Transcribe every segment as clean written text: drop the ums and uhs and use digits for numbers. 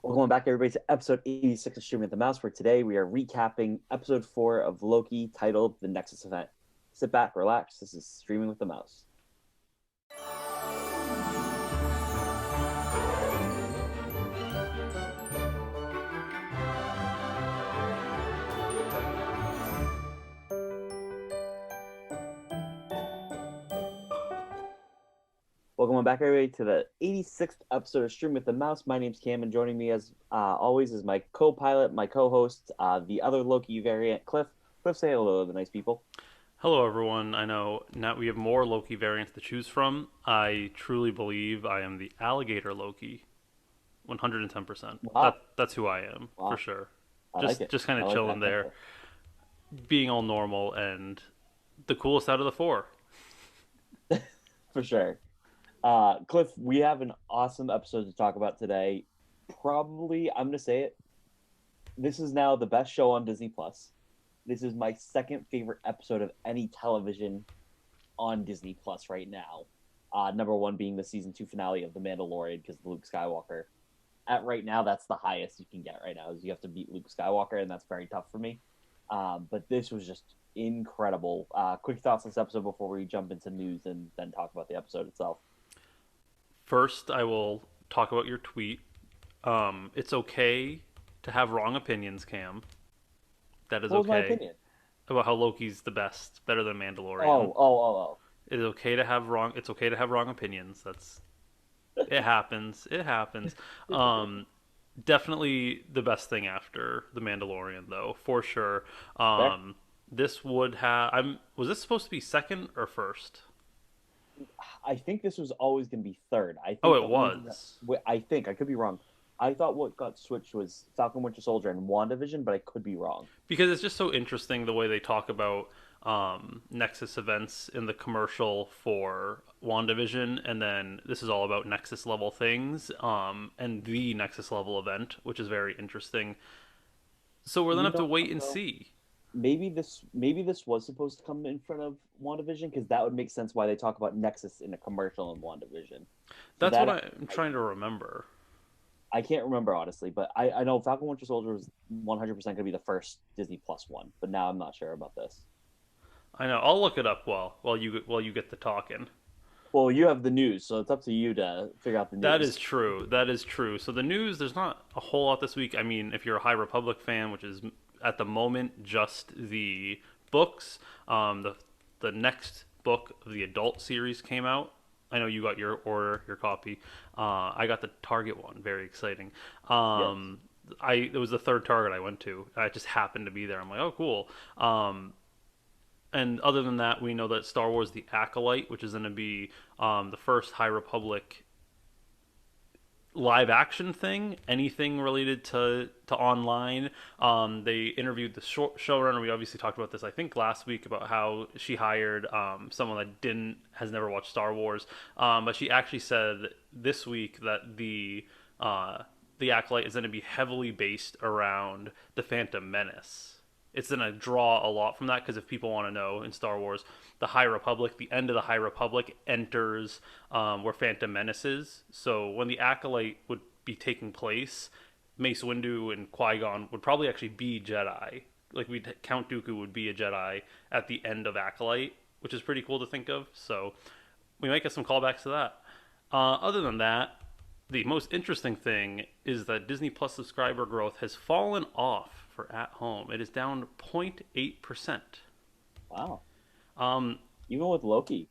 Welcome back, everybody, to episode 86 of Streaming with the Mouse, where today we are recapping episode 4 of Loki, titled The Nexus Event. Sit back, relax. This is Streaming with the Mouse. Welcome back, everybody, to the 86th episode of Streaming with the Mouse. My name's Cam, and joining me, as always, is my co-pilot, my co-host, the other Loki variant, Cliff. Cliff, say hello to the nice people. Hello, everyone. I know now we have more Loki variants to choose from. I truly believe I am the alligator Loki, 110%. Wow. That's who I am Wow. for sure. I like Just it. just kind I of like chilling that there, concept. being all normal and the coolest out of the four. For sure. Cliff, we have an awesome episode to talk about today. Probably, I'm going to say it. This is now the best show on Disney Plus. This is my second favorite episode of any television on Disney Plus right now. Number one being the season 2 finale of The Mandalorian because of Luke Skywalker. At right now, that's the highest you can get right now. Is you have to beat Luke Skywalker, and that's very tough for me. But this was just incredible. Quick thoughts on this episode before we jump into news and then talk about the episode itself. First, I will talk about your tweet. It's okay to have wrong opinions, Cam. That is What was my okay. opinion? About how Loki's the best, better than Mandalorian. Oh. It is okay to have wrong. It's okay to have wrong opinions. It happens. It happens. Um, Definitely the best thing after the Mandalorian, though, for sure. Fair. This would have. I'm. Was this supposed to be second or first? I think this was always going to be third. I Oh, think the it only thing that was. I think I could be wrong. I thought what got switched was Falcon Winter Soldier and WandaVision, but I could be wrong. Because it's just so interesting the way they talk about Nexus events in the commercial for WandaVision, and then this is all about Nexus level things, and the Nexus level event, which is very interesting. So we're gonna You have to know what wait and though? see. Maybe this was supposed to come in front of WandaVision because that would make sense why they talk about Nexus in a commercial in WandaVision. So That's what that I'm trying to remember. I can't remember honestly, but I know Falcon Winter Soldier was 100% going to be the first Disney Plus one, but now I'm not sure about this. I know. I'll look it up while you get the talking. Well, you have the news, so it's up to you to figure out the That is news. true. That is true. So the news, there's not a whole lot this week. I mean, if you're a High Republic fan, which is at the moment just the books, the next book of the adult series came out. I know you got your order, your copy. I got the Target one. Very exciting. Yes. It was the third Target I went to. I just happened to be there. I'm like, oh, cool. And other than that, we know that Star Wars: The Acolyte, which is going to be the first High Republic live action thing, anything related to online. They interviewed the showrunner. We obviously talked about this, I think, last week about how she hired someone that didn't has never watched Star Wars, but she actually said this week that the Acolyte is going to be heavily based around the Phantom Menace. It's going to draw a lot from that because if people want to know in Star Wars, the High Republic, the end of the High Republic enters where Phantom Menace is. So when the Acolyte would be taking place, Mace Windu and Qui Gon would probably actually be Jedi. Like Count Dooku would be a Jedi at the end of Acolyte, which is pretty cool to think of. So we might get some callbacks to that. Other than that, the most interesting thing is that Disney Plus subscriber growth has fallen off for at home. It is down 0.8%. Wow. Um, Even with Loki.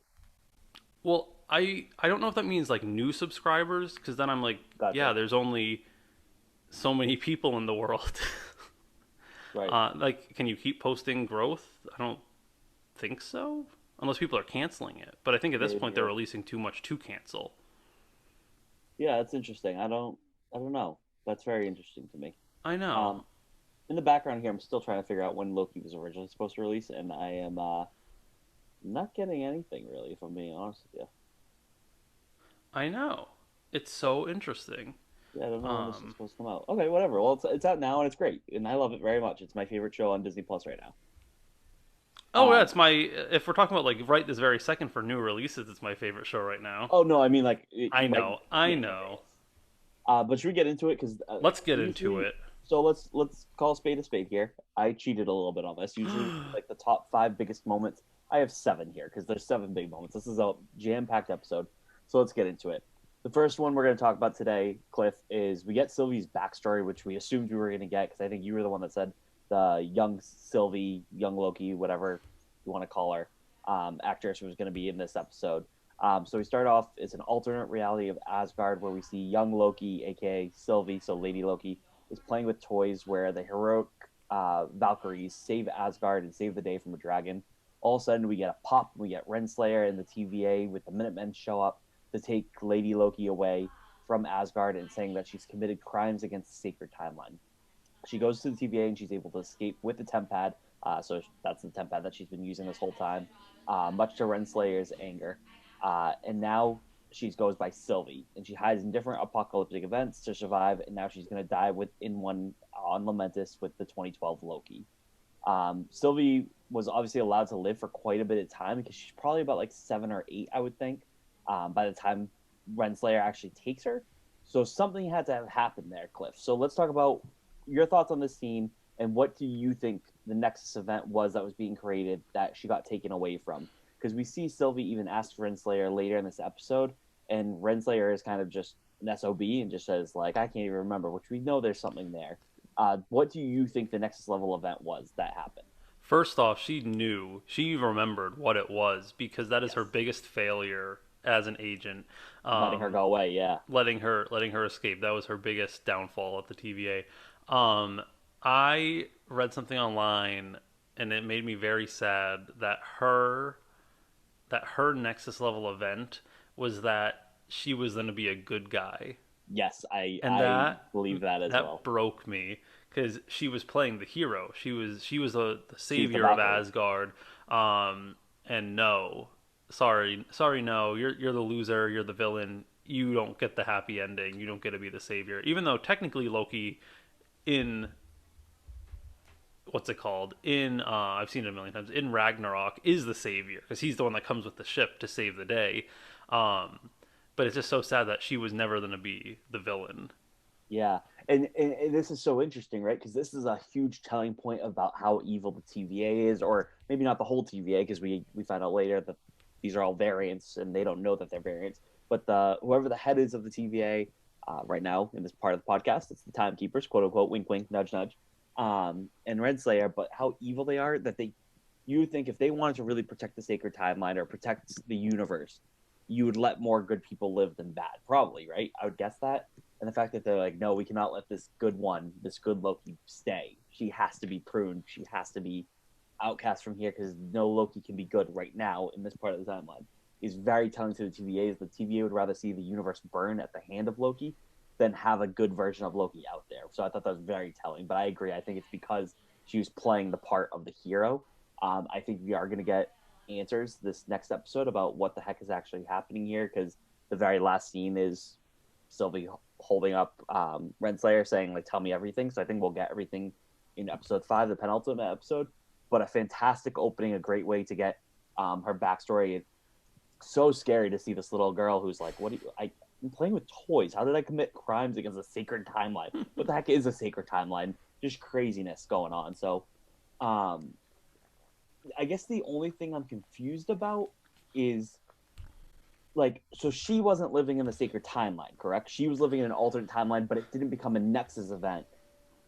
well, I don't know if that means like new subscribers because then I'm like, yeah, Gotcha. there's only so many people in the world. Right. Like, can you keep posting growth? I don't think so, unless people are canceling it. But I think at this Maybe. point they're releasing too much to cancel. Yeah, that's interesting. I don't know. That's very interesting to me. I know, Um, in the background here, I'm still trying to figure out when Loki was originally supposed to release, and I am not getting anything really, if I'm being honest with you. I know. It's so interesting. Yeah, I don't know when this is Um, supposed to come out. Okay, whatever. Well, it's out now and it's great, and I love it very much. It's my favorite show on Disney Plus right now. oh yeah, Um, it's my. If we're talking about like right this very second for new releases, it's my favorite show right now. oh no, I mean like I right know. yeah, I okay, know. yes. But should we get into it? Because Let's get into usually, it. so let's call a spade here. I cheated a little bit on this. Usually, like the top five biggest moments. I have seven here because there's seven big moments. This is a jam-packed episode, so let's get into it. The first one we're going to talk about today, Cliff, is we get Sylvie's backstory, which we assumed we were going to get because I think you were the one that said the young Sylvie, young Loki, whatever you want to call her, actress was going to be in this episode. So we start off, it's an alternate reality of Asgard where we see young Loki, aka Sylvie, so Lady Loki, is playing with toys where the heroic Valkyries save Asgard and save the day from a dragon. All of a sudden, we get a pop, we get Renslayer and the TVA with the Minutemen show up to take Lady Loki away from Asgard and saying that she's committed crimes against the sacred timeline. She goes to the TVA and she's able to escape with the temp pad. So that's the temp pad that she's been using this whole time, much to Renslayer's anger. And now she goes by Silvie, and she hides in different apocalyptic events to survive. And now she's going to die within one on Lamentus with the 2012 Loki. Silvie was obviously allowed to live for quite a bit of time because she's probably about like 7 or 8, I would think, by the time Renslayer actually takes her. So something had to have happened there, Cliff. So let's talk about your thoughts on this scene and what do you think the Nexus event was that was being created that she got taken away from? Because we see Silvie even ask Renslayer later in this episode, and Renslayer is kind of just an SOB and just says, like, I can't even remember, which we know there's something there. What do you think the Nexus level event was that happened? First off, she knew, she remembered what it was because that is her Yes. biggest failure as an agent. Letting her go away, yeah. Letting her escape. That was her biggest downfall at the TVA. I read something online and it made me very sad that her Nexus level event was that she was going to be a good guy. Yes, I And I that believe that as that well. broke me because she was playing the hero. She was the She's the savior of Valkyrie. Asgard. And no, sorry, no, you're the loser. You're the villain. You don't get the happy ending. You don't get to be the savior. Even though technically Loki, in what's it called? In I've seen it a million times. In Ragnarok, is the savior because he's the one that comes with the ship to save the day. But it's just so sad that she was never going to be the villain. Yeah, and this is so interesting, right? Because this is a huge telling point about how evil the TVA is, or maybe not the whole TVA, because we find out later that these are all variants and they don't know that they're variants. But the whoever the head is of the TVA right now in this part of the podcast, it's the timekeepers, quote unquote, wink wink, nudge nudge, and Renslayer. But how evil they are that you would think if they wanted to really protect the sacred timeline or protect the universe, you would let more good people live than bad, probably, right? I would guess that. And the fact that they're like, no, we cannot let this good one, this good Loki, stay. She has to be pruned. She has to be outcast from here because no Loki can be good right now in this part of the timeline. Is very telling to the TVAs. The TVA would rather see the universe burn at the hand of Loki than have a good version of Loki out there. So I thought that was very telling. But I agree. I think it's because she was playing the part of the hero. I think we are going to get answers this next episode about what the heck is actually happening here because the very last scene is Sylvie holding up Renslayer saying, like, tell me everything. So I think we'll get everything in episode 5, the penultimate episode. But a fantastic opening, a great way to get her backstory. It's so scary to see this little girl who's like, I'm playing with toys. How did I commit crimes against a sacred timeline? What the heck is a sacred timeline? Just craziness going on. So I guess the only thing I'm confused about is like, so she wasn't living in the sacred timeline, correct? She was living in an alternate timeline, but it didn't become a Nexus event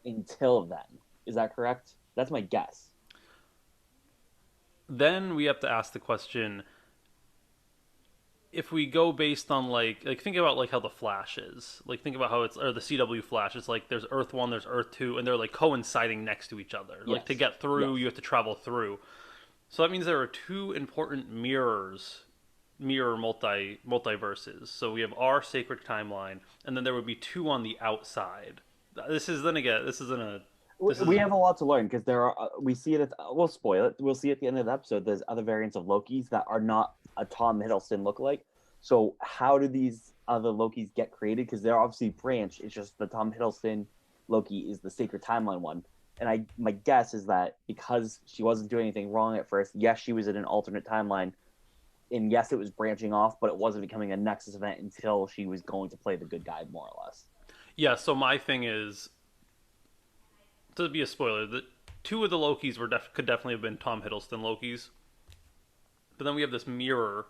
until then. Is that correct? That's my guess. Then we have to ask the question: if we go based on like think about like how the Flash is, like think about how it's, or the CW Flash, it's like there's Earth 1, there's Earth 2, and they're like coinciding next to each other. Like to Yes. get through, Yes. you have to travel through. So that means there are two important mirror multiverses. So we have our sacred timeline, and then there would be two on the outside. This is then again. This isn't a. This is We have a lot to learn because there are. We see it. We'll spoil it. We'll see at the end of the episode. There's other variants of Lokis that are not a Tom Hiddleston lookalike. So how do these other Lokis get created? Because they're obviously branched. It's just the Tom Hiddleston Loki is the sacred timeline one. And my guess is that because she wasn't doing anything wrong at first, yes, she was in an alternate timeline, and yes, it was branching off, but it wasn't becoming a Nexus event until she was going to play the good guy, more or less. Yeah, so my thing is, to be a spoiler, the two of the Lokis could definitely have been Tom Hiddleston Lokis, but then we have this mirror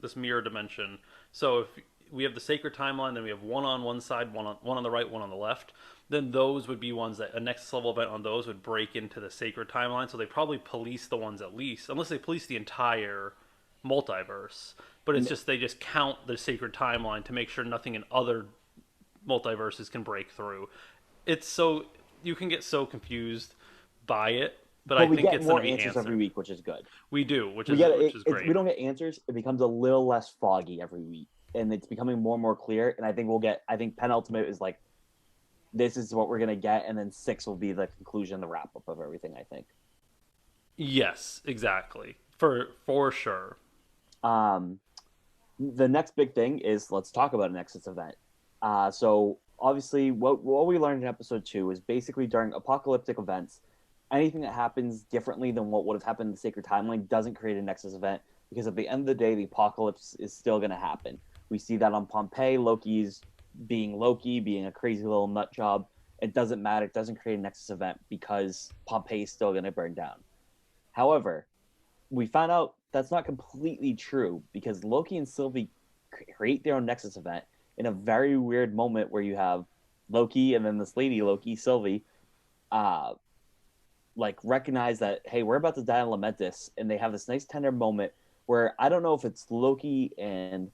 dimension. So if we have the sacred timeline, then we have one on one side, one on the right, one on the left. Then those would be ones that a next level event on those would break into the sacred timeline. So they probably police the ones at least, unless they police the entire multiverse. But it's just they just count the sacred timeline to make sure nothing in other multiverses can break through. It's so you can get so confused by it, but I But we think get it's going more to be answers every answered. week, which is good. We do, We get which is we great. don't get answers. It becomes a little less foggy every week, and it's becoming more and more clear. And I think we'll get. I think penultimate is like, this is what we're gonna get, and then 6 will be the conclusion, the wrap up of everything. I think. Yes, exactly. For sure. Um, the next big thing is let's talk about a Nexus event. So obviously, what we learned in episode 2 is basically during apocalyptic events, anything that happens differently than what would have happened in the sacred timeline doesn't create a Nexus event because at the end of the day, the apocalypse is still going to happen. We see that on Pompeii, Loki's being Loki, being a crazy little nut job. It doesn't matter. It doesn't create a Nexus event because Pompeii is still going to burn down. However, we found out that's not completely true because Loki and Sylvie create their own Nexus event in a very weird moment where you have Loki and then this lady Loki, Sylvie, uh, like recognize that hey, we're about to die on Lamentus, and they have this nice tender moment where I don't know if it's Loki and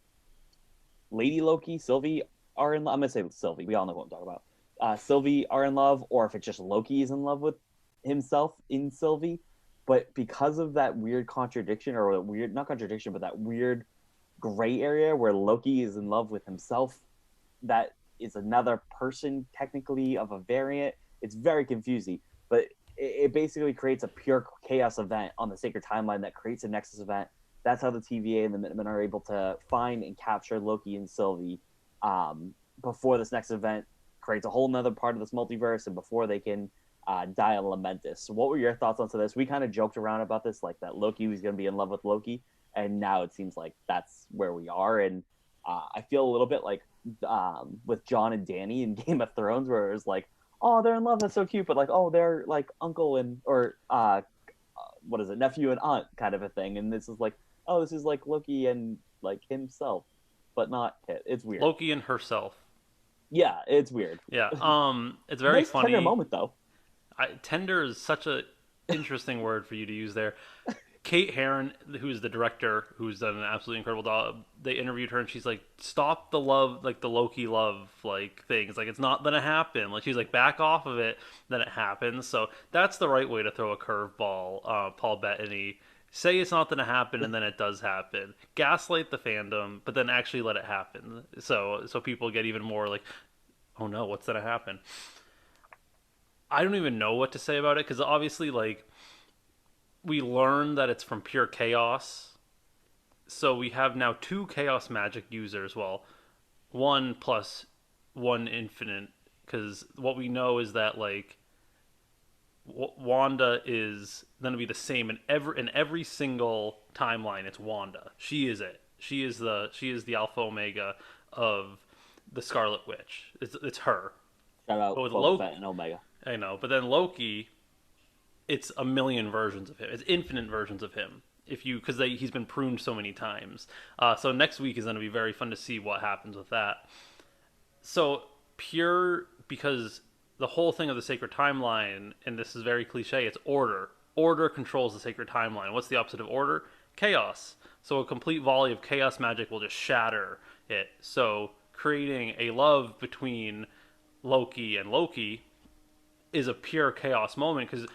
Lady Loki, Sylvie are in love. I'm gonna say Sylvie. We all know what I'm talking about. Sylvie are in love, or if it's just Loki is in love with himself in Sylvie. But because of that weird contradiction, or weird not contradiction, but that weird gray area where Loki is in love with himself, that is another person technically of a variant. It's very confusing, but it basically creates a pure chaos event on the sacred timeline that creates a Nexus event. That's how the TVA and the Minutemen are able to find and capture Loki and Sylvie before this next event creates a whole nother part of this multiverse and before they can die on Lamentus. So what were your thoughts onto this? We kind of joked around about this, like that Loki was going to be in love with Loki, and now it seems like that's where we are. And I feel a little bit like with Jon and Dany in Game of Thrones, where it was like, oh, they're in love, that's so cute, but like, oh, they're like uncle and or what is it, nephew and aunt kind of a thing. And this is like, oh, this is like Loki and like himself, but not it. It's weird. Loki and herself. Yeah, it's weird. Yeah. It's very Nice tender funny. moment though. Tender is such a interesting word for you to use there. Kate Herron, who's the director, who's done an absolutely incredible job, they interviewed her and she's like, "Stop the love, like the Loki love, like things. Like it's not gonna happen." Like she's like, "Back off of it." Then it happens. So that's the right way to throw a curveball. Paul Bettany, say it's not gonna happen and then it does happen. Gaslight the fandom, but then actually let it happen. So people get even more like, "Oh no, what's gonna happen?" I don't even know what to say about it because obviously, like, we learn that it's from pure chaos. So we have now two chaos magic users. Well, one plus one infinite. Because what we know is that like Wanda is going to be the same in every single timeline. It's Wanda. She is it. She is the alpha omega of the Scarlet Witch. It's her. Shout out But with Boba Loki, Fett and Omega. I know. But then Loki, it's a million versions of him. It's infinite versions of him. If you because he's been pruned so many times. So next week is going to be very fun to see what happens with that. So pure because the whole thing of the sacred timeline, and this is very cliche, it's order. Order controls the sacred timeline. What's the opposite of order? Chaos. So a complete volley of chaos magic will just shatter it. So creating a love between Loki and Loki is a pure chaos moment because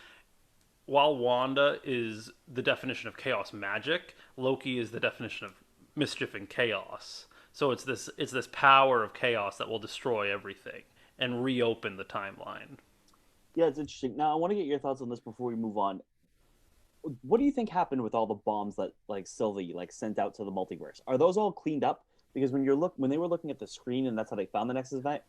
while Wanda is the definition of chaos magic, Loki is the definition of mischief and chaos. So it's this power of chaos that will destroy everything and reopen the timeline. Yeah, it's interesting. Now I want to get your thoughts on this before we move on. What do you think happened with all the bombs that like Sylvie like sent out to the multiverse? Are those all cleaned up? Because when they were looking at the screen and that's how they found the Nexus event,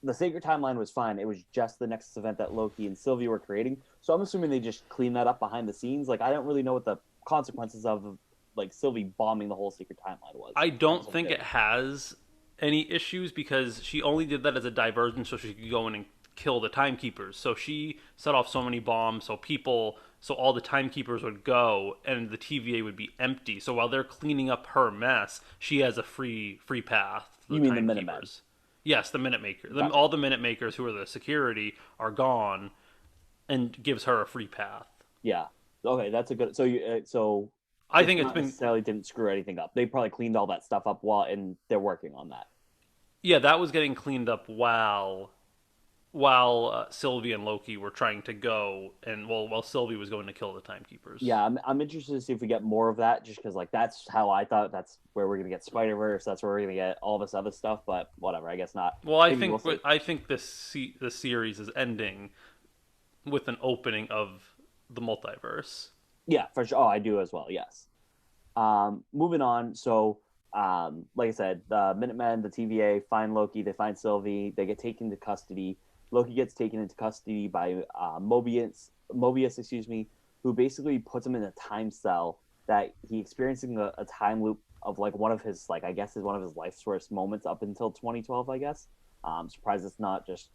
the Sacred Timeline was fine. It was just the Nexus event that Loki and Sylvie were creating. So I'm assuming they just cleaned that up behind the scenes. Like I don't really know what the consequences of like Sylvie bombing the whole Secret Timeline was. I don't think it has any issues because she only did that as a diversion so she could go in and kill the timekeepers. So she set off so many bombs so all the timekeepers would go and the TVA would be empty. So while they're cleaning up her mess, she has a free path to the You mean the Minutemen? timekeepers. Yes, the Minute Maker. Gotcha. All the Minute Makers who are the security are gone and gives her a free path. Yeah. Okay, that's a good. So I it's think it's not been necessarily didn't screw anything up. They probably cleaned all that stuff up while and they're working on that. yeah, that was getting cleaned up while Sylvie and Loki were trying to go, and while Sylvie was going to kill the timekeepers. Yeah, I'm interested to see if we get more of that, just because like that's how I thought that's where we're gonna get Spider-Verse. That's where we're gonna get all this other stuff. But whatever, I guess not. Well, Maybe we'll see. I think this series is ending with an opening of the multiverse. Yeah, for sure. Oh, I do as well. Yes. Moving on. So, like I said, the Minutemen, the TVA find Loki. They find Sylvie. They get taken into custody. Loki gets taken into custody by Mobius, excuse me, who basically puts him in a time cell that he experiencing a time loop of like one of his like I guess is one of his life's worst moments up until 2012. I guess. I'm surprised it's not just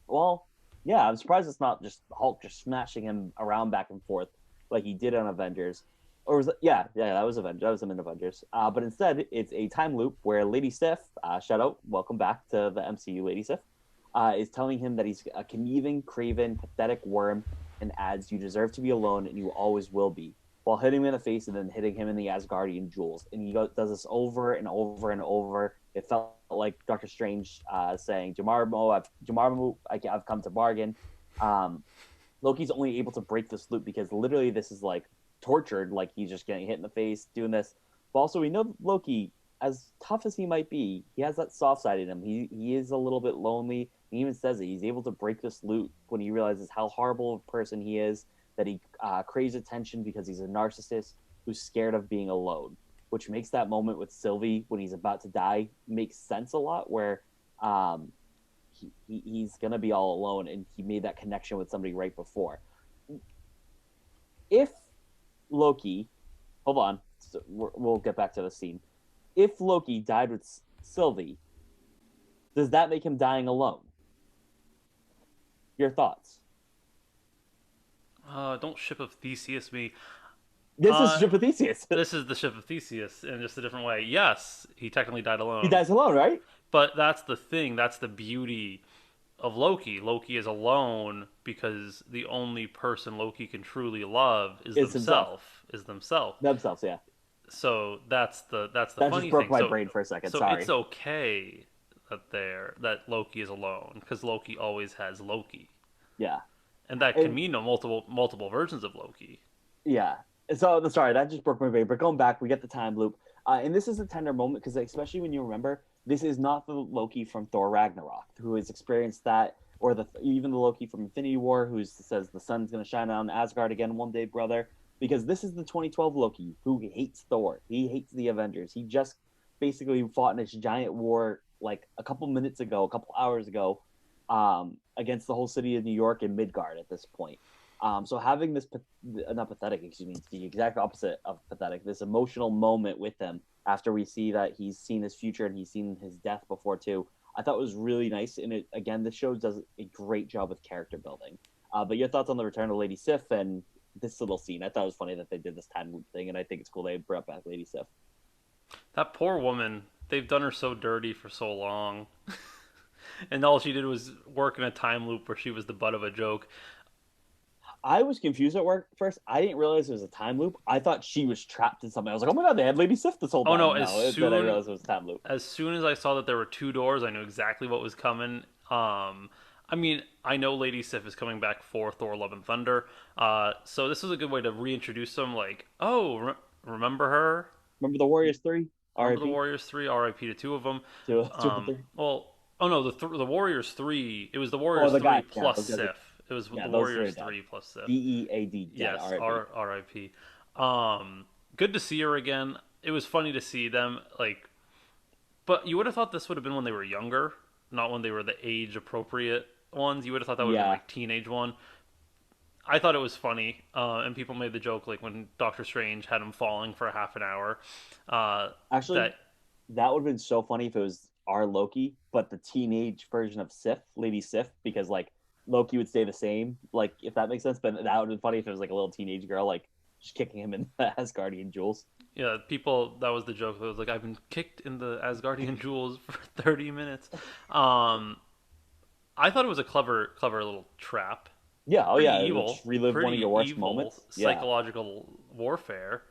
well, yeah, I'm surprised it's not just Hulk just smashing him around back and forth like he did on Avengers. Or was it, yeah, that was Avengers. That was him in Avengers. But instead, it's a time loop where Lady Sif, shout out, welcome back to the MCU, Lady Sif, is telling him that he's a conniving, craven, pathetic worm, and adds, "You deserve to be alone, and you always will be," while hitting him in the face and then hitting him in the Asgardian jewels. And does this over and over and over. It felt like Doctor Strange saying, "Jamarmo, I've come to bargain." Loki's only able to break this loop because literally this is like tortured, like he's just getting hit in the face, doing this. But also, we know Loki, as tough as he might be, he has that soft side in him. He is a little bit lonely. He even says it. He's able to break this loop when he realizes how horrible of a person he is, that he craves attention because he's a narcissist who's scared of being alone, which makes that moment with Sylvie when he's about to die makes sense a lot, where he's going to be all alone, and he made that connection with somebody right before. If Loki, hold on, so we'll get back to the scene. If Loki died with Sylvie, does that make him dying alone? Your thoughts? Don't ship of Theseus me. This is Ship of Theseus. This is the ship of Theseus in just a different way. Yes, he technically died alone. He dies alone, right? But that's the thing. That's the beauty of Loki. Loki is alone because the only person Loki can truly love is themselves. Themselves, yeah. So that's the that funny just broke thing. my So, brain for a second. so Sorry. it's okay that Loki is alone because Loki always has Loki, Yeah. and that can mean multiple versions of Loki. Yeah. So sorry, that just broke my brain. But going back, we get the time loop, and this is a tender moment because especially when you remember, this is not the Loki from Thor Ragnarok who has experienced that, or even the Loki from Infinity War who says the sun's going to shine on Asgard again one day, brother. Because this is the 2012 Loki who hates Thor. He hates the Avengers. He just basically fought in this giant war like a couple hours ago, against the whole city of New York and Midgard at this point. So having this, not pathetic, excuse me, the exact opposite of pathetic, this emotional moment with him after we see that he's seen his future and he's seen his death before too, I thought was really nice. And again, the show does a great job with character building. But your thoughts on the return of Lady Sif and this little scene? I thought it was funny that they did this time loop thing, and I think it's cool they brought back Lady Sif. That poor woman. They've done her so dirty for so long. And all she did was work in a time loop where she was the butt of a joke. I was confused at work first. I didn't realize it was a time loop. I thought she was trapped in something. I was like, oh my god, they had Lady Sif this whole time. Oh no! Then I realized it was a time loop. As soon as I saw that there were two doors, I knew exactly what was coming. I mean, I know Lady Sif is coming back for Thor: Love and Thunder. So this was a good way to reintroduce them. Like, oh, remember her? Remember the Warriors 3? Remember the Warriors 3? R.I.P. to two of them. Two and three. Well, oh no, the Warriors 3. It was the Warriors 3 plus Sif. It was the Warriors 3 plus Sif. DEAD. Yes, R.I.P. Good to see her again. It was funny to see them, like, but you would have thought this would have been when they were younger, not when they were the age appropriate ones. You would have thought that would have been like teenage one. I thought it was funny, and people made the joke like when Doctor Strange had him falling for half an hour. Actually, that would have been so funny if it was our Loki, but the teenage version of Sif, Lady Sif, because like Loki would stay the same, like if that makes sense. But that would have been funny if it was like a little teenage girl, like just kicking him in the Asgardian jewels. Yeah, people. That was the joke. It was like I've been kicked in the Asgardian jewels for 30 minutes. Um, I thought it was a clever little trap. Yeah, oh Pretty yeah, just evil, relive one of your pretty worst evil moments. Yeah, psychological warfare.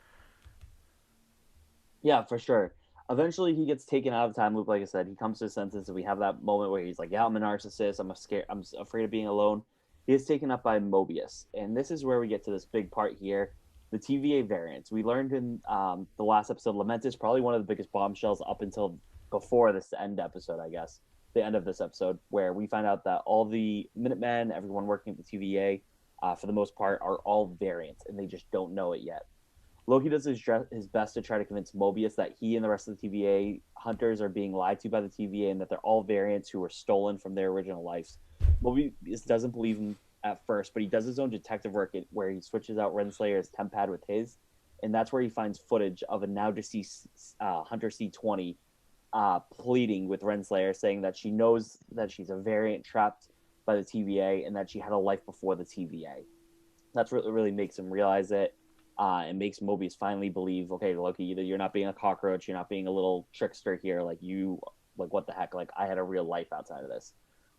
yeah, for sure. Eventually, he gets taken out of time loop. Like I said, he comes to his senses, and we have that moment where he's like, "Yeah, I'm a narcissist. I'm afraid of being alone." He is taken up by Mobius, and this is where we get to this big part here: the TVA variants. We learned in the last episode, Lamentis probably one of the biggest bombshells up until before this end episode, I guess, the end of this episode, where we find out that all the Minutemen, everyone working at the TVA, for the most part, are all variants, and they just don't know it yet. Loki does his best to try to convince Mobius that he and the rest of the TVA hunters are being lied to by the TVA and that they're all variants who were stolen from their original lives. Mobius doesn't believe him at first, but he does his own detective work where he switches out Renslayer's tempad with his, and that's where he finds footage of a now deceased Hunter C-20 pleading with Renslayer, saying that she knows that she's a variant trapped by the TVA and that she had a life before the TVA. That's what really makes him realize it. And makes Mobius finally believe, okay, Loki, either you're not being a cockroach, you're not being a little trickster here, like what the heck, like I had a real life outside of this.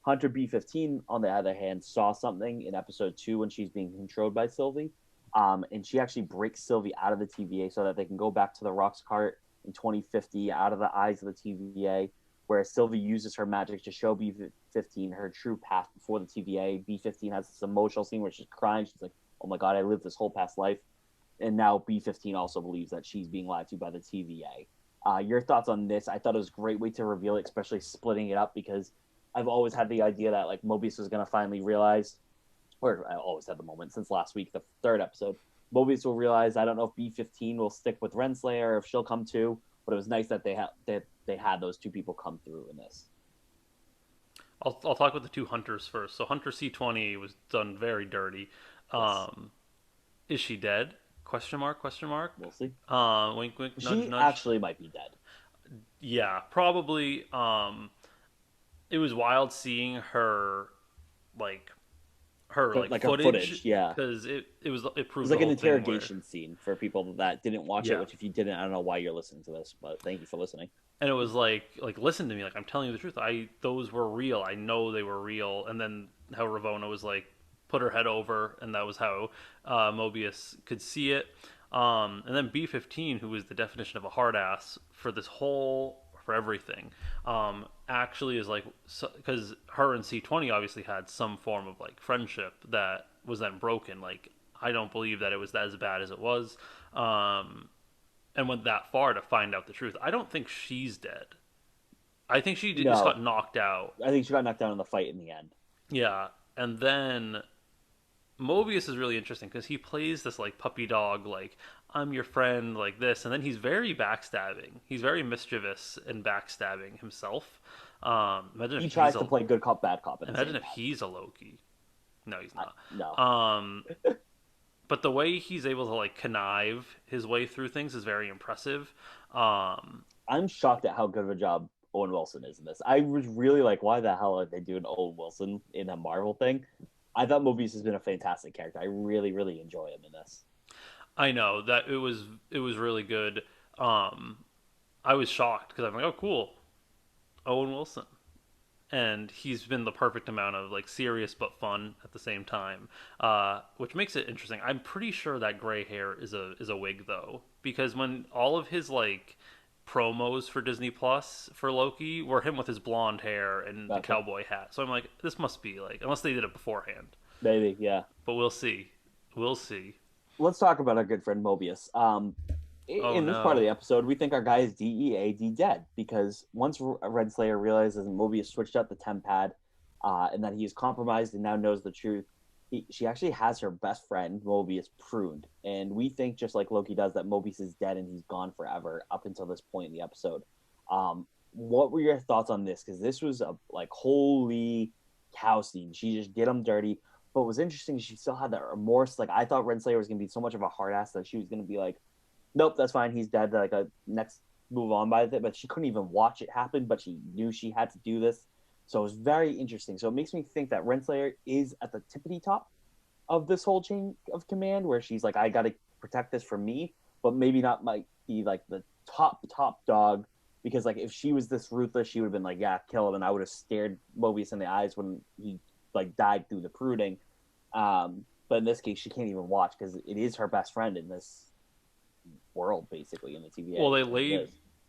Hunter B-15, on the other hand, saw something in episode 2 when she's being controlled by Silvie, and she actually breaks Silvie out of the TVA so that they can go back to the Rocks cart in 2050 out of the eyes of the TVA, where Silvie uses her magic to show B-15 her true path before the TVA. B-15 has this emotional scene where she's crying, she's like, oh my god, I lived this whole past life. And now B-15 also believes that she's being lied to by the TVA. Your thoughts on this? I thought it was a great way to reveal it, especially splitting it up, because I've always had the idea that like Mobius was going to finally realize, or I always had the moment since last week, the third episode, Mobius will realize. I don't know if B-15 will stick with Renslayer or if she'll come too, but it was nice that they had those two people come through in this. I'll talk about the two hunters first. So Hunter C-20 was done very dirty. Yes. Is she dead? Question mark? Question mark? We'll see. Wink, wink, nudge, She nudge. actually might be dead. Yeah, probably. It was wild seeing her, like Like her footage. footage, yeah. Because it It was proved the like an whole thing where interrogation scene for people that didn't watch it, yeah, which if you didn't, I don't know why you're listening to this, but thank you for listening. and it was like listen to me, like I'm telling you the truth. Those were real. I know they were real. And then how Ravonna was like put her head over, and that was how Mobius could see it. And then B-15, who was the definition of a hard ass for this whole for everything, actually is like because her and C-20 obviously had some form of like friendship that was then broken. Like I don't believe that it was as bad as it was. And went that far to find out the truth. I don't think she's dead. I think she just No, got knocked out. I think she got knocked down in the fight in the end. Yeah, and then Mobius is really interesting because he plays this like puppy dog, like I'm your friend, like this, and then he's very backstabbing. He's very mischievous and backstabbing himself. Imagine He if he's tries a to play good cop, bad cop at the imagine same if time. he's a Loki. No, he's not. No, But the way he's able to like connive his way through things is very impressive. Um, I'm shocked at how good of a job Owen Wilson is in this. I was really like, why the hell are they doing Owen Wilson in a Marvel thing? I thought Mobius has been a fantastic character. I really, really enjoy him in this. I know that it was really good. Um, I was shocked because I'm like, oh, cool, Owen Wilson, and he's been the perfect amount of like serious but fun at the same time, which makes it interesting. I'm pretty sure that gray hair is a wig though, because when all of his like promos for Disney Plus for Loki were him with his blonde hair and the Gotcha. cowboy hat, so I'm like, this must be like unless they did it beforehand, Maybe, yeah. but we'll see, we'll see. Let's talk about our good friend Mobius. Oh In this part of no. the episode, we think our guy is DEAD dead because once Red Slayer realizes that Mobius switched out the temp pad and that he is compromised and now knows the truth, she actually has her best friend, Mobius, pruned. And we think, just like Loki does, that Mobius is dead and he's gone forever up until this point in the episode. What were your thoughts on this? Because this was a like, holy cow scene. She just did him dirty. But what was interesting, she still had that remorse. Like, I thought Renslayer was going to be so much of a hard ass that she was going to be like, nope, that's fine. He's dead. Like, next move on by it, but she couldn't even watch it happen, but she knew she had to do this. So it was very interesting. So it makes me think that Renslayer is at the tippity top of this whole chain of command, where she's like, I got to protect this for me, but maybe not might be like the top dog, because like if she was this ruthless, she would have been like, yeah, kill him, and I would have stared Mobius in the eyes when he like died through the pruning. But in this case, she can't even watch because it is her best friend in this world, basically in the TVA. Well,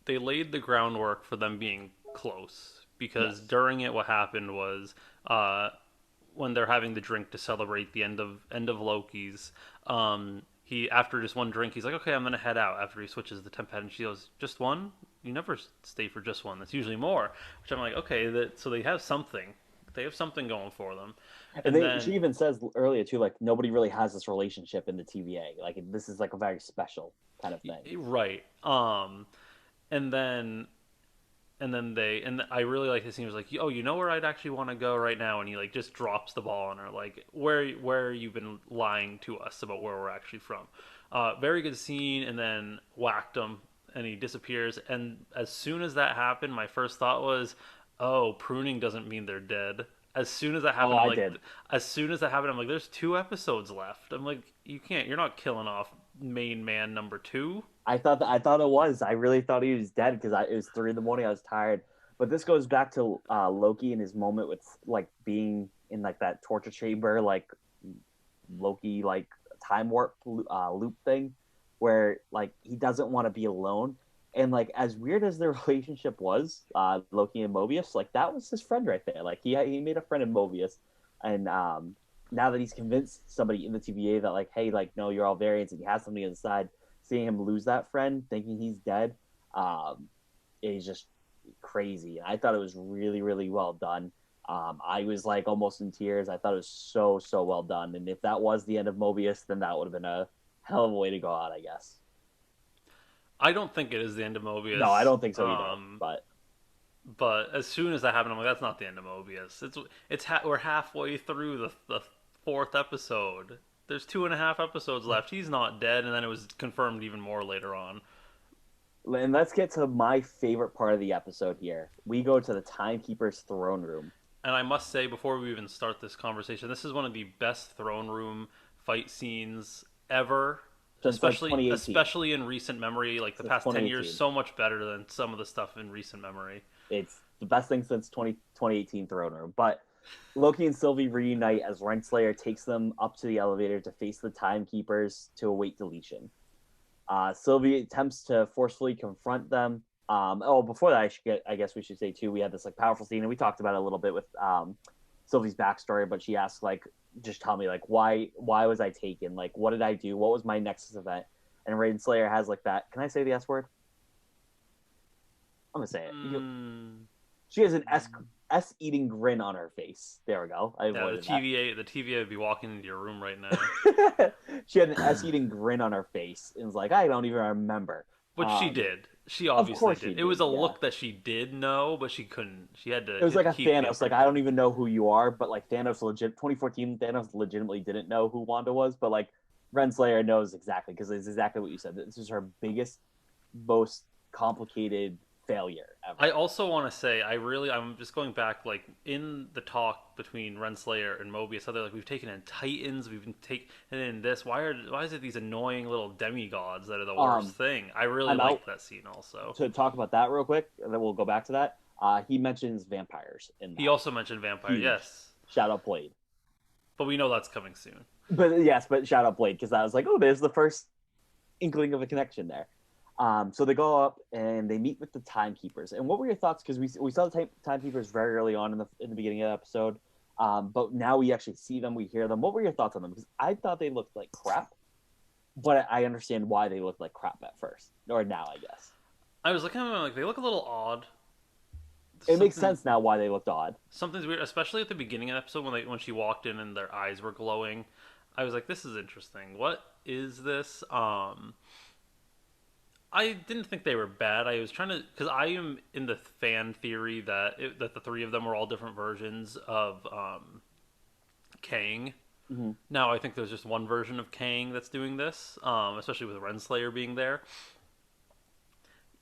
they laid the groundwork for them being close because Yes. during it, what happened was uh, when they're having the drink to celebrate the end of Loki's. He after just one drink, he's like, "Okay, I'm gonna head out." After he switches the temp pad, and she goes, "Just one? You never stay for just one. That's usually more." Which I'm like, okay, so they have something. They have something going for them. And And then she even says earlier too, like nobody really has this relationship in the TVA. Like this is like a very special kind of thing. right, and then and I really like this scene. He was like, "Oh, you know where I'd actually want to go right now?" And he like just drops the ball on her, like, "Where you've been lying to us about where we're actually from." Very good scene. And then whacked him, and he disappears. And as soon as that happened, my first thought was, "Oh, pruning doesn't mean they're dead." As soon as that Oh, happened, I did. I'm like, "There's 2 episodes left." I'm like, you're not killing off main man number 2." I thought it was. I really thought he was dead because it was 3 in the morning. I was tired. But this goes back to Loki and his moment with like being in like that torture chamber, like Loki like time warp loop thing, where like he doesn't want to be alone. And like as weird as their relationship was, Loki and Mobius, like that was his friend right there. Like he made a friend in Mobius, and now that he's convinced somebody in the TVA that like, hey, like no, you're all variants, and he has somebody inside, seeing him lose that friend, thinking he's dead, is just crazy. I thought it was really, really well done. I was like almost in tears. I thought it was so well done. And if that was the end of Mobius, then that would have been a hell of a way to go out, I guess. I don't think it is the end of No, I Mobius. don't think so either. But But as soon as that happened, I'm like, that's not the end of Mobius. We're halfway through the 4th episode. There's 2.5 episodes left. He's not dead, and then it was confirmed even more later on. and let's get to my favorite part of the episode here. We go to the Timekeeper's throne room. And I must say, before we even start this conversation, this is one of the best throne room fight scenes ever. Since like Especially 2018. especially in recent memory, like the Since past 10 years, 2018. so much better than some of the stuff in recent memory. It's the best thing since 2018 throne room. But Loki and Sylvie reunite as Renslayer takes them up to the elevator to face the Timekeepers to await deletion. Sylvie attempts to forcefully confront them. Before that, I guess we should say too, we had this like powerful scene, and we talked about it a little bit with Sylvie's backstory. But she asks like, just tell me like why was I taken? Like what did I do? What was my Nexus event? And Renslayer has like that. Can I say the S word? I'm gonna say it. She has an S eating grin on her face. There we go. I Yeah, avoided the TVA would be walking into your room right now. that. She had an S eating grin on her face and was like, I don't even remember. Which she did. She Of obviously course she did. did. It was a Yeah. look that she did know, but she couldn't. She had to. It was like a keep the Thanos. Like upper I don't even know who you are, but like Thanos 2014 Thanos legitimately didn't know who Wanda was, but like Renslayer knows exactly because it's exactly what you said. This is her biggest, most complicated failure ever. I also want to say, I'm just going back, like, in the talk between Renslayer and Mobius, how they're like, we've taken in Titans, we've been taking in this. Why is it these annoying little demigods that are the worst thing? I really liked that scene also. To talk about that real quick, and then we'll go back to that. He mentions vampires in that. He also mentioned vampire, Huge. yes. Shout out Blade. But we know that's coming soon. But shout out Blade, because I was like, oh, there's the first inkling of a connection there. So they go up and they meet with the Timekeepers. And what were your thoughts? Because we saw the Timekeepers very early on in the beginning of the episode, but now we actually see them, we hear them. What were your thoughts on them? Because I thought they looked like crap, but I understand why they looked like crap at first, or now, I guess. I was looking at them like, they look a little odd. It makes sense now why they looked odd. Something's weird, especially at the beginning of the episode when she walked in and their eyes were glowing. I was like, this is interesting. What is this? I didn't think they were bad. I was trying to, because I am in the fan theory that the three of them were all different versions of Kang. Mm-hmm. Now I think there's just one version of Kang that's doing this, especially with Renslayer being there.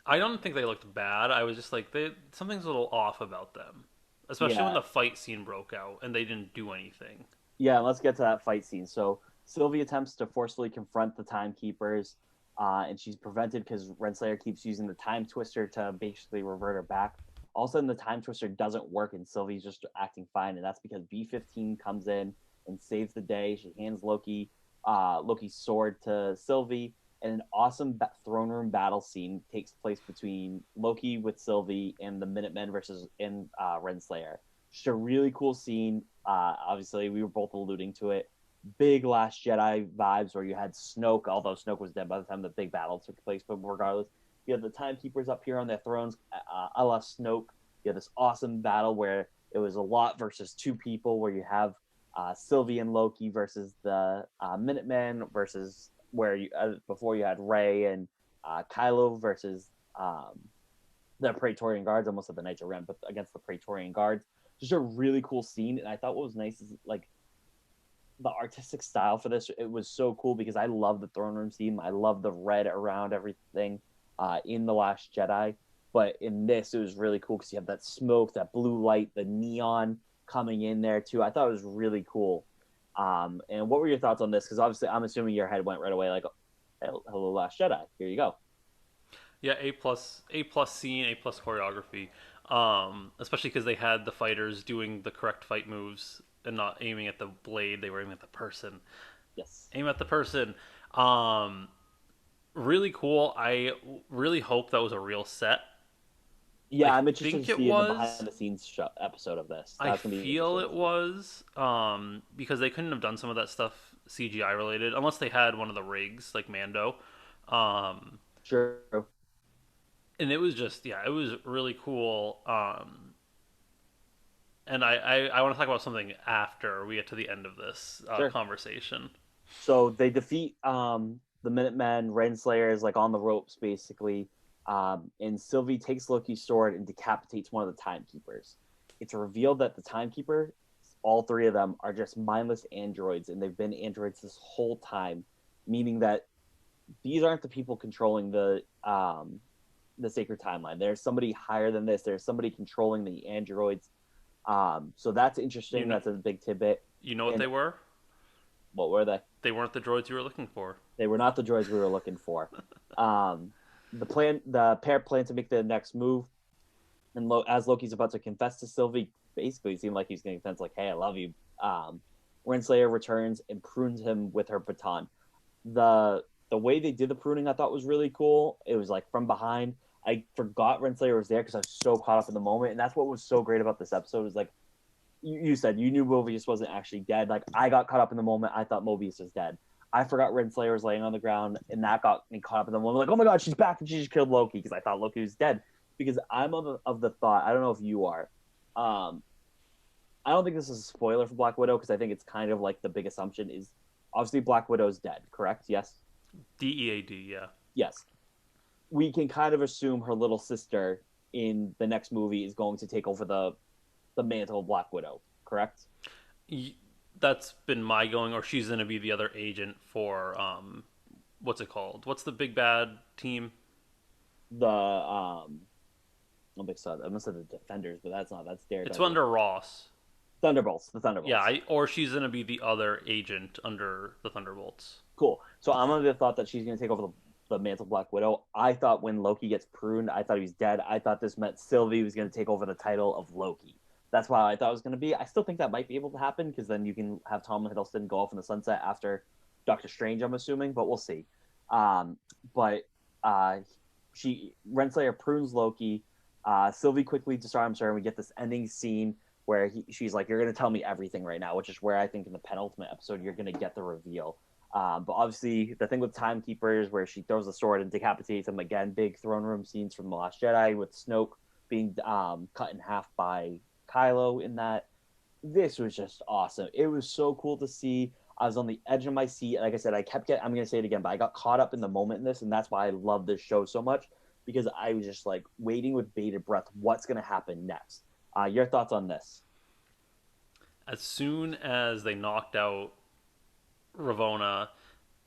I don't think they looked bad. I was just like, something's a little off about them, especially when Yeah, the fight scene broke out and they didn't do anything. yeah. Let's get to that fight scene. So Sylvie attempts to forcefully confront the timekeepers, and she's prevented because Renslayer keeps using the time twister to basically revert her back. All of a sudden, the time twister doesn't work, and Sylvie's just acting fine, and that's because B-15 comes in and saves the day. She hands Loki's sword to Sylvie, and an awesome throne room battle scene takes place between Loki with Sylvie and the Minutemen versus Renslayer. Just a really cool scene. Obviously, we were both alluding to it. Big Last Jedi vibes where you had Snoke, although Snoke was dead by the time the big battle took place. But regardless, you have the Timekeepers up here on their thrones, a la Snoke. You have this awesome battle where it was a lot versus two people, where you have Sylvie and Loki versus the Minutemen versus where you before you had Rey and Kylo versus the Praetorian Guards, almost at the Knights of Ren, but against the Praetorian Guards. Just a really cool scene, and I thought what was nice is like the artistic style for this. It was so cool because I love the throne room scene. I love the red around everything in the Last Jedi, but in this it was really cool because you have that smoke, that blue light, the neon coming in there too. I thought it was really cool. And what were your thoughts on this? Because obviously, I'm assuming your head went right away like, "Hello, Last Jedi." Here you go. Yeah, A plus scene, A plus choreography. Especially because they had the fighters doing the correct fight moves and not aiming at the blade; they were aiming at the person. Yes. Aim at the person. Um, Really cool. I really hope that was a real set. I Yeah, I'm interested think to it see in the was. behind the scenes episode of this. I That's gonna be feel interesting to it see. was because they couldn't have done some of that stuff CGI related unless they had one of the rigs like Mando. Um, Sure. and it was just yeah, it was really cool. And I want to talk about something after we get to the end of this Sure. conversation. So they defeat the Minutemen. Renslayer is like on the ropes basically, and Sylvie takes Loki's sword and decapitates one of the Timekeepers. It's revealed that the Timekeeper, all three of them, are just mindless androids, and they've been androids this whole time, meaning that these aren't the people controlling the sacred timeline. There's somebody higher than this. There's somebody controlling the androids. So that's You interesting. know, That's a big tidbit. you know what And they were? what were they? They weren't the droids you were looking for. They were not the droids we were looking for. Um, the pair plan to make the next move, and as Loki's about to confess to Sylvie, basically it seemed like he's going to confess, like, "Hey, I love you." Renslayer returns and prunes him with her baton. The way they did the pruning, I thought was really cool. It was like from behind. I forgot Renslayer was there because I was so caught up in the moment, and that's what was so great about this episode. Is like you said, you knew Mobius wasn't actually dead. Like I got caught up in the moment. I thought Mobius was dead. I forgot Renslayer was laying on the ground, and that got me caught up in the moment. Like, oh my god, she's back and she just killed Loki because I thought Loki was dead. Because I'm of the thought. I don't know if you are. Um, I don't think this is a spoiler for Black Widow because I think it's kind of like the big assumption is obviously Black Widow's dead. Correct? Yes. DEAD, yeah. Yes. We can kind of assume her little sister in the next movie is going to take over the mantle of Black Widow. Correct? That's been my going, or she's gonna be the other agent for what's it called? What's the big bad team? The I'm excited. I must have the Defenders, but that's not. That's It's Daredevil. under Ross. Thunderbolts. The Yeah, Thunderbolts. or she's gonna be the other agent under the Thunderbolts. Cool. So I'm under the thought that she's going to take over the mantle of Black Widow. I thought when Loki gets pruned, I thought he was dead. I thought this meant Sylvie was going to take over the title of Loki. That's why I thought it was going to be. I still think that might be able to happen because then you can have Tom Hiddleston go off in the sunset after Doctor Strange. I'm assuming, but we'll see. Um, but she Renslayer prunes Loki. Sylvie quickly disarms her, and we get this ending scene where she's like, "You're going to tell me everything right now," which is where I think in the penultimate episode you're going to get the reveal. But obviously, the thing with Timekeepers, where she throws the sword and decapitates him again, big throne room scenes from The Last Jedi with Snoke being cut in half by Kylo in that. This was just awesome. It was so cool to see. I was on the edge of my seat. Like I said, I'm going to say it again, but I got caught up in the moment in this, and that's why I love this show so much because I was just like waiting with bated breath. What's going to happen next? Your thoughts on this? As soon as they knocked out Ravonna,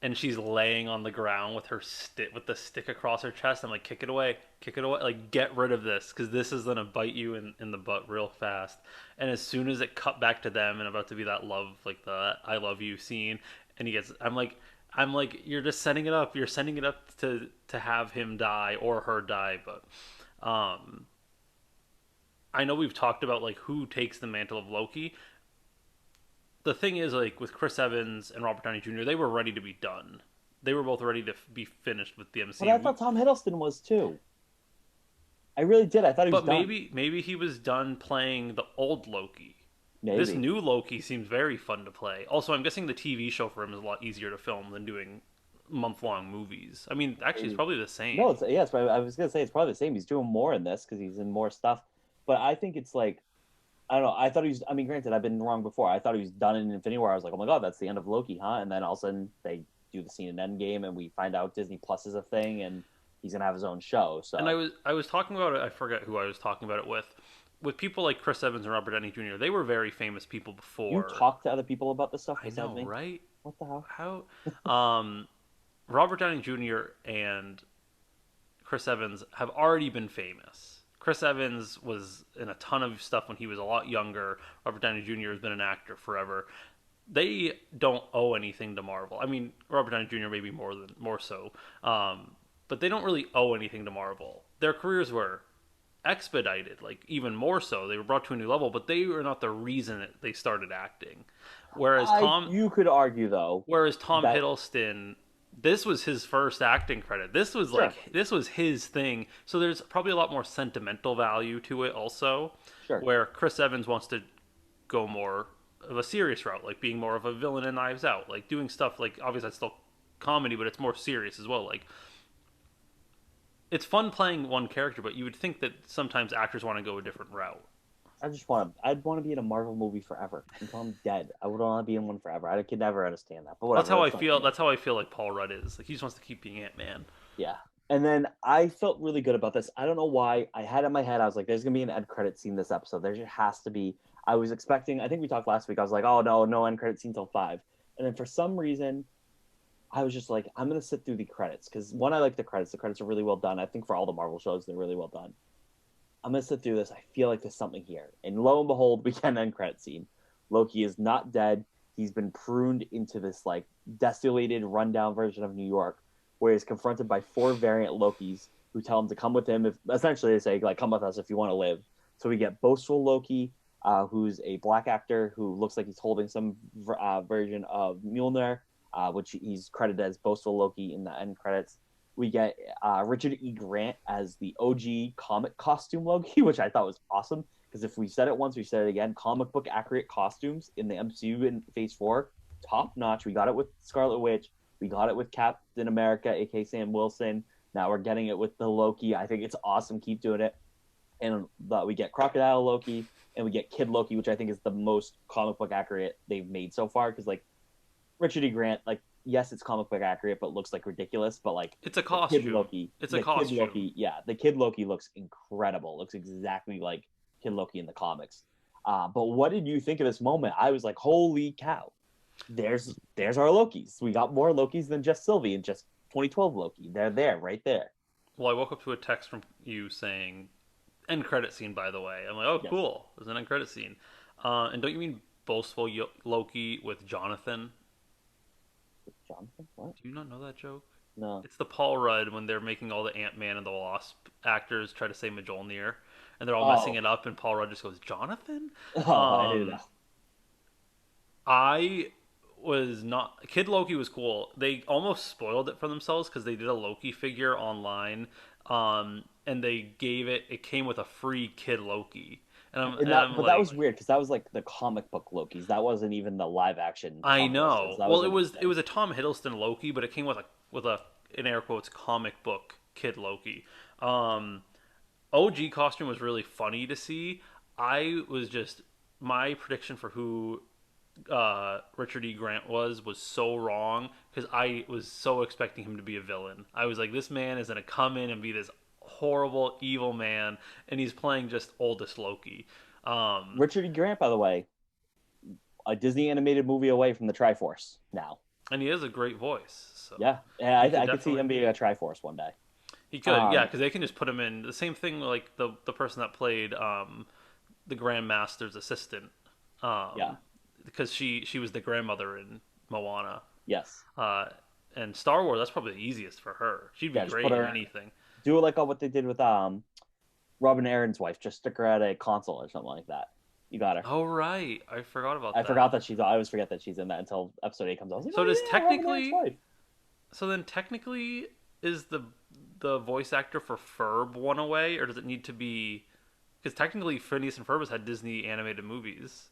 and she's laying on the ground with her stick with the stick across her chest. I'm like, kick it away, like get rid of this because this is gonna bite you in the butt real fast. And as soon as it cut back to them and about to be that love, like the I love you scene, and he gets, I'm like, you're just setting it up. You're setting it up to have him die or her die. But I know we've talked about like who takes the mantle of Loki. The thing is, like with Chris Evans and Robert Downey Jr., they were ready to be done. They were both ready to be finished with the But I MCU. thought Tom Hiddleston was too. I really did. I thought he was But done. maybe he was done playing the old Loki. This Maybe. new Loki seems very fun to play. Also, I'm guessing the TV show for him is a lot easier to film than doing month-long movies. I mean, actually, it's Maybe. probably the No, same. it's yeah. It's probably, I was gonna say it's probably the same. He's doing more in this because he's in more stuff. But I think it's like I don't know. I thought he was. I mean, granted, I've been wrong before. I thought he was done in Infinity War. I was like, oh my god, that's the end of Loki, huh? And then all of a sudden they do the scene in Endgame, and we find out Disney Plus is a thing, and he's gonna have his own show. And So I was talking about it. I forget who I was talking about it with. With people like Chris Evans and Robert Downey Jr., they were very famous people you before. talk to other people about this stuff I besides know, me. right? What the hell? How? Um, Robert Downey Jr. and Chris Evans have already been famous. Chris Evans was in a ton of stuff when he was a lot younger. Robert Downey Jr. has been an actor forever. They don't owe anything to Marvel. I mean, Robert Downey Jr. maybe more so, but they don't really owe anything to Marvel. Their careers were expedited, like even more so. They were brought to a new level, but they were not the reason that they started acting. Whereas I Tom you could argue though Whereas Tom that Hiddleston, this was his first acting credit. sure, This was his thing. So there's probably a lot more sentimental value to it also. sure. Where Chris Evans wants to go more of a serious route, like being more of a villain in Knives Out, like doing stuff like obviously that's still comedy, but it's more serious as well. Like it's fun playing one character, but you would think that sometimes actors want to go a different route. I'd want to be in a Marvel movie forever until I'm dead. I would want to be in one forever. I could never understand that, but That's whatever. how I That's not feel. me. That's how I feel like Paul Rudd is. Like he just wants to keep being Ant Man. Yeah. And then I felt really good about this. I don't know why. I had in my head, I was like, there's going to be an end credit scene this episode. There just has to be. I was expecting, I think we talked last week. I was like, oh, no, no end credit scene till 5. And then for some reason, I was just like, I'm going to sit through the credits. Because one, I like the credits. The credits are really well done. I think for all the Marvel shows, they're really well done. I'm going to sit through this. I feel like there's something here. And lo and behold, we get an end credit scene. Loki is not dead. He's been pruned into this like desolated, rundown version of New York, where he's confronted by 4 variant Lokis who tell him to come with him. If essentially they say like, come with us if you want to live. So we get boastful Loki, who's a black actor who looks like he's holding some version of Mjolnir, which he's credited as boastful Loki in the end credits. We get Richard E. Grant as the OG comic costume Loki, which I thought was awesome. Because if we said it once, we said it again. Comic book accurate costumes in the MCU in Phase 4, top notch. We got it with Scarlet Witch. We got it with Captain America, aka Sam Wilson. Now we're getting it with the Loki. I think it's awesome. Keep doing it. And we get Crocodile Loki, and we get Kid Loki, which I think is the most comic book accurate they've made so far. Because like Richard E. Grant, like yes, it's comic book accurate, but looks like ridiculous. But like It's a the Kid costume. Loki, It's a the Kid costume. Loki, yeah, the Kid Loki looks incredible. Looks exactly like Kid Loki in the comics. But what did you think of this moment? I was like, holy cow! There's our Lokis. We got more Lokis than just Sylvie and just 2012 Loki. They're there, right there. Well, I woke up to a text from you saying end credit scene. By the way, I'm like, oh, Yes, cool. There's an end credit scene. And don't you mean boastful Loki with Jonathan? Jonathan. What? Do you not know that joke? No. It's the Paul Rudd when they're making all the Ant Man and the Wasp actors try to say Mjolnir, and they're all messing Oh, it up, and Paul Rudd just goes Jonathan. oh, I didn't know. Um, I was not Kid Loki was cool. They almost spoiled it for themselves because they did a Loki figure online, and they gave it came with a free Kid Loki, And and that, I'm but that like, was weird because that was like the comic book Lokis. That wasn't even the live action I Tom Hiddleston. So know. that Well, was it interesting. was a Tom Hiddleston Loki, but it came with a in air quotes comic book Kid Loki. Um, OG costume was really funny to see. I was just my prediction for who Richard E. Grant was so wrong because I was so expecting him to be a villain. I was like, this man is gonna come in and be this horrible evil man, and he's playing just oldest Loki. Um, Richard E. Grant, by the way, a Disney animated movie away from the Triforce now. and he has a great voice, so Yeah, and he could I could see definitely him being be. a Triforce one day. He could, yeah, Um, because they can just put him in the same thing like the person that played the Grandmaster's assistant, yeah, um, because she was the grandmother in Moana, yes, uh, and Star Wars. That's probably the easiest for her. She'd be yeah. Just put great in her, anything. do it like what they did with Robin Aaron's wife. Just stick her at a console or something like that. You got her. Oh right, I forgot about I forgot that. that she's. I always forget that she's in that until episode 8 comes out. I was like, So does oh yeah, Robin Aaron's technically, wife. so then technically, is the voice actor for Ferb one away, or does it need to be? Because technically, Phineas and Ferb has had Disney animated movies.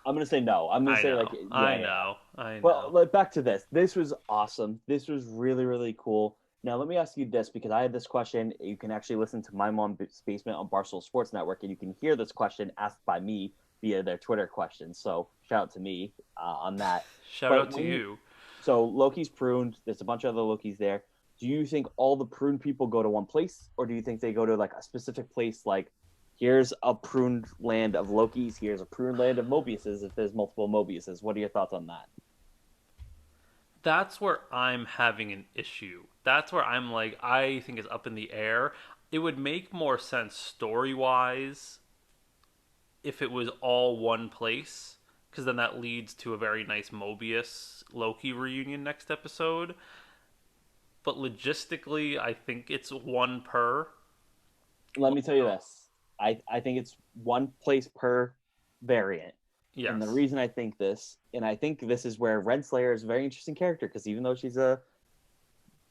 I'm gonna say no. I'm gonna I say like know, yeah, I yeah. know, I Well, know. like, back to this. This was awesome. This was really, really cool. Now, let me ask you this because I had this question. You can actually listen to My Mom's Basement on Barstool Sports Network, and you can hear this question asked by me via their Twitter question. So, shout out to me on that. Shout But out to you. so Loki's pruned, there's a bunch of other Lokis there. Do you think all the pruned people go to one place, or do you think they go to like a specific place? Like, here's a pruned land of Lokis, here's a pruned land of Mobiuses. If there's multiple Mobiuses, what are your thoughts on that? That's where I'm having an issue. That's where I'm like, I think it's up in the air. It would make more sense story wise if it was all one place, because then that leads to a very nice Mobius Loki reunion next episode. But logistically, I think it's one per. Let me tell you this. I think it's one place per variant. And the Yes. reason I think this, and I think this is where Renslayer is a very interesting character, because even though she's the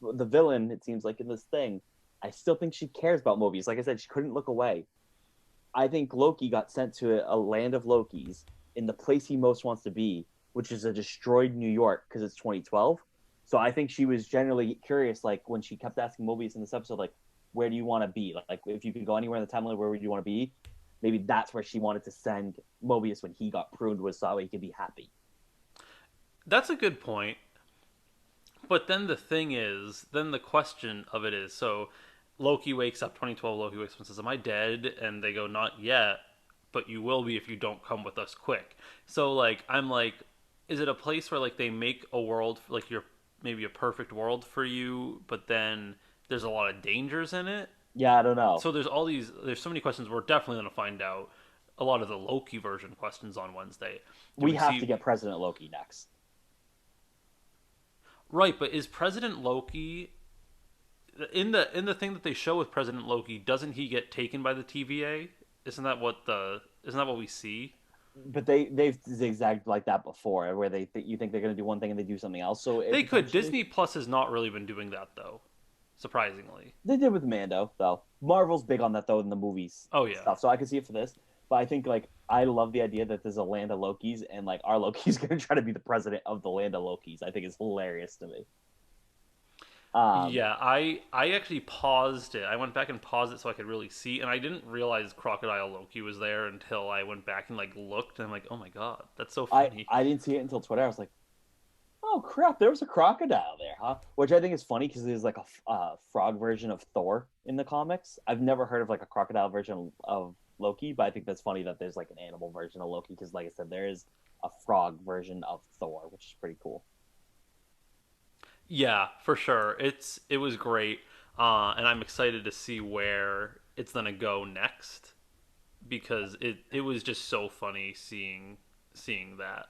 villain, it seems like in this thing, I still think she cares about Mobius. Like I said, she couldn't look away. I think Loki got sent to a land of Lokis in the place he most wants to be, which is a destroyed New York because it's 2012. So I think she was generally curious, like when she kept asking Mobius in this episode, like, where do you want to be? Like, if you could go anywhere in the timeline, where would you want to be? Maybe that's where she wanted to send Mobius when he got pruned, was so he could be happy. That's a good point. But then the thing is, then the question of it is, so Loki wakes up, 2012 Loki wakes up and says, "Am I dead?" And they go, "Not yet, but you will be if you don't come with us quick." So like I'm like, is it a place where like they make a world like you're maybe a perfect world for you, but then there's a lot of dangers in it? Yeah, I don't know. So there's so many questions we're definitely going to find out a lot of the Loki version questions on Wednesday. Do We we have to see get President Loki next. right, but is President Loki in the thing that they show with President Loki, doesn't he get taken by the TVA? Isn't that what we see? But they've zigzagged like that before, where you think they're going to do one thing and they do something else. So it They could. potentially Disney Plus has not really been doing that though, surprisingly. they did with Mando though. Marvel's big on that though in the movies Oh yeah. stuff, so I can see it for this. But I think like I love the idea that there's a land of Lokis and like our Loki's going to try to be the president of the land of Lokis. I think it's hilarious to me. Um, Yeah, I actually paused it. I went back and paused it so I could really see, and I didn't realize Crocodile Loki was there until I went back and like looked, and I'm like, oh my god, that's so funny. I didn't see it until Twitter. I was like, oh crap, there was a crocodile there, huh? Which I think is funny because there's like a frog version of Thor in the comics. I've never heard of like a crocodile version of Loki, but I think that's funny that there's like an animal version of Loki because, like I said, there is a frog version of Thor, which is pretty cool. Yeah, for sure. It was great, and I'm excited to see where it's gonna go next because it was just so funny seeing that.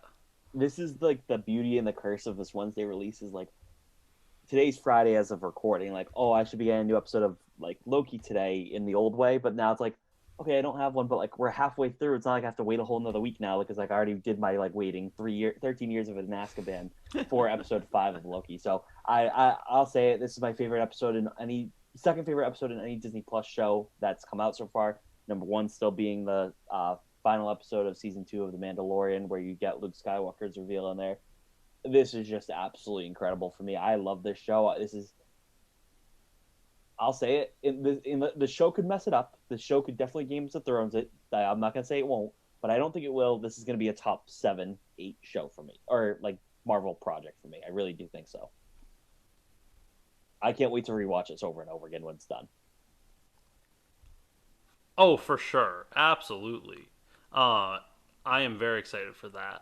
This is like the beauty and the curse of this Wednesday release is like today's Friday as of recording. Like, oh, I should be getting a new episode of like Loki today in the old way, but now it's like, okay, I don't have one, but like we're halfway through. It's not like I have to wait a whole another week now because like I already did my like waiting 13 years of it in Azkaban for episode 5 of Loki. So I'll say it. This is my favorite episode in any second favorite episode in any Disney Plus show that's come out so far. Number one still being the final episode of season 2 of The Mandalorian, where you get Luke Skywalker's reveal in there. This is just absolutely incredible for me. I love this show. This is, I'll say it. The show could mess it up. The show could definitely Games of Thrones it. I'm not gonna say it won't, but I don't think it will. This is gonna be a top 7, 8 show for me, or like Marvel project for me. I really do think so. I can't wait to rewatch this over and over again when it's done. Oh, for sure, absolutely. Uh, I am very excited for that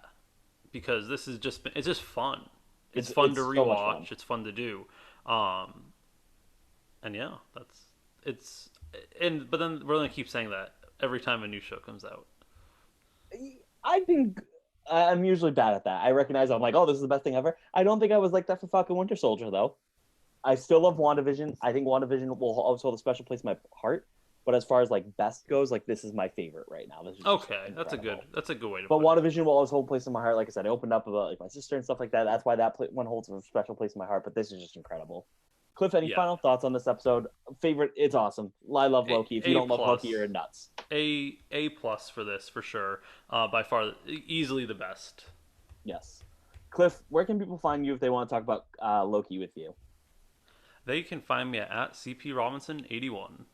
because this is just it's just fun. It's fun to so much fun. rewatch. It's fun to do. Um, and yeah, it's but then we're gonna keep saying that every time a new show comes out. I've been. I'm usually bad at that. I recognize I'm like, oh, this is the best thing ever. I don't think I was like that for Falcon Winter Soldier though. I still love WandaVision. I think WandaVision will always hold a special place in my heart. But as far as like best goes, like this is my favorite right now. This is just Okay, incredible. that's a good way to But put it. WandaVision will always hold a place in my heart. Like I said, I opened up about like my sister and stuff like that. That's why that one holds a special place in my heart. But this is just incredible. Cliff, any Yeah, final thoughts on this episode? Favorite? It's awesome. I love Loki. If you A don't love Loki, plus, you're nuts. A plus for this for sure. By far, easily the best. Yes. Cliff, where can people find you if they want to talk about Loki with you? They can find me at CP Robinson 81.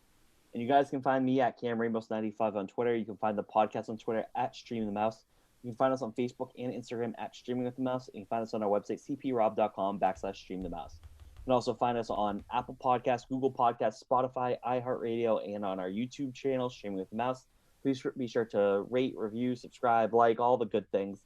And you guys can find me at CamRamos95 on Twitter. You can find the podcast on Twitter at Stream the Mouse. You can find us on Facebook and Instagram at Streaming with the Mouse. And you can find us on our website, cprob.com/Stream the Mouse. You can also find us on Apple Podcasts, Google Podcasts, Spotify, iHeartRadio, and on our YouTube channel, Streaming with the Mouse. Please be sure to rate, review, subscribe, like, all the good things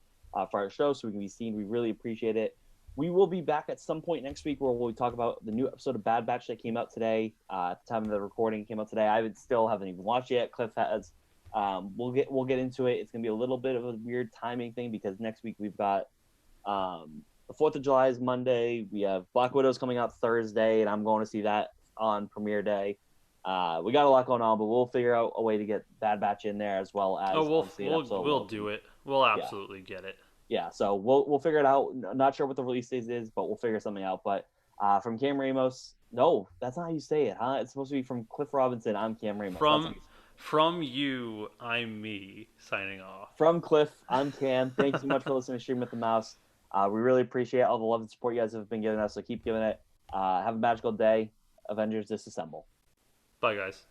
for our show so we can be seen. We really appreciate it. We will be back at some point next week where we'll talk about the new episode of Bad Batch that came out today. At the time of the recording, came out today. I still haven't even watched it yet. Cliff has. We'll get into it. It's gonna be a little bit of a weird timing thing because next week we've got the 4th of July is Monday. We have Black Widow's coming out Thursday, and I'm going to see that on premiere day. We got a lot going on, but we'll figure out a way to get Bad Batch in there as well as Oh, obviously an episode. we'll do it. We'll Yeah. absolutely get it. Yeah, so we'll figure it out. Not sure what the release date is, but we'll figure something out. But from Cam Ramos, no, that's not how you say it, huh? It's supposed to be from Cliff Robinson. I'm Cam Ramos. From you, I'm me signing off. From Cliff, I'm Cam. Thank you so much for listening to Stream with the Mouse. We really appreciate all the love and support you guys have been giving us. So keep giving it. Have a magical day. Avengers disassemble. Bye, guys.